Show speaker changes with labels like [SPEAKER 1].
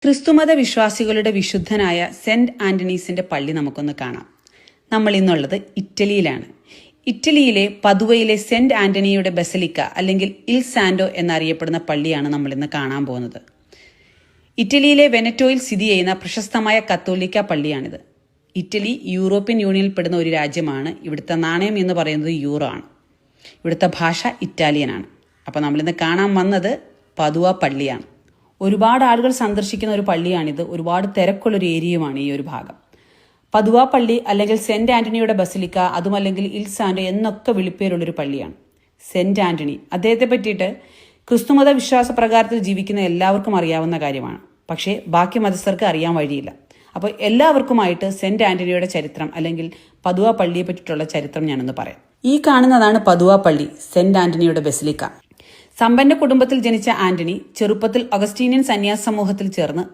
[SPEAKER 1] ക്രിസ്തുമത വിശ്വാസികളുടെ വിശുദ്ധനായ സെന്റ് ആന്റണീസിന്റെ പള്ളി നമുക്കൊന്ന് കാണാം. നമ്മൾ ഇന്നുള്ളത് ഇറ്റലിയിലാണ്. ഇറ്റലിയിലെ പദുവയിലെ സെന്റ് ആന്റണിയുടെ ബസലിക്ക അല്ലെങ്കിൽ ഇൽ സാന്റോ എന്നറിയപ്പെടുന്ന പള്ളിയാണ് നമ്മൾ ഇന്ന് കാണാൻ പോകുന്നത്. ഇറ്റലിയിലെ വെനറ്റോയിൽ സ്ഥിതി ചെയ്യുന്ന പ്രശസ്തമായ കത്തോലിക്ക പള്ളിയാണിത്. ഇറ്റലി യൂറോപ്യൻ യൂണിയനിൽപ്പെടുന്ന ഒരു രാജ്യമാണ്. ഇവിടുത്തെ നാണയം എന്ന് പറയുന്നത് യൂറോ ആണ്. ഇവിടുത്തെ ഭാഷ ഇറ്റാലിയനാണ്. അപ്പോൾ നമ്മളിന്ന് കാണാൻ വന്നത് പദുവ പള്ളിയാണ്. ഒരുപാട് ആളുകൾ സന്ദർശിക്കുന്ന ഒരു പള്ളിയാണിത്. ഒരുപാട് തിരക്കുള്ളൊരു ഏരിയയുമാണ് ഈ ഒരു ഭാഗം. പദുവ പള്ളി അല്ലെങ്കിൽ സെന്റ് ആന്റണിയുടെ ബസലിക്ക, അതുമല്ലെങ്കിൽ ഇൽ സാന്റോ എന്നൊക്കെ വിളിപ്പേരുള്ളൊരു പള്ളിയാണ്. സെന്റ് ആന്റണി, അദ്ദേഹത്തെ പറ്റിയിട്ട് ക്രിസ്തുമത വിശ്വാസ പ്രകാരത്തിൽ ജീവിക്കുന്ന എല്ലാവർക്കും അറിയാവുന്ന കാര്യമാണ്. പക്ഷേ ബാക്കി മതസ്ഥർക്ക് അറിയാൻ വഴിയില്ല. അപ്പോൾ എല്ലാവർക്കുമായിട്ട് സെന്റ് ആന്റണിയുടെ ചരിത്രം അല്ലെങ്കിൽ പദുവ പള്ളിയെ പറ്റിയിട്ടുള്ള ചരിത്രം ഞാനൊന്ന് പറയാം. ഈ കാണുന്നതാണ് പദുവ പള്ളി, സെന്റ് ആന്റണിയുടെ ബസലിക്ക. സമ്പന്ന കുടുംബത്തിൽ ജനിച്ച ആന്റണി ചെറുപ്പത്തിൽ അഗസ്റ്റീനിയൻ സന്യാസ സമൂഹത്തിൽ ചേർന്ന്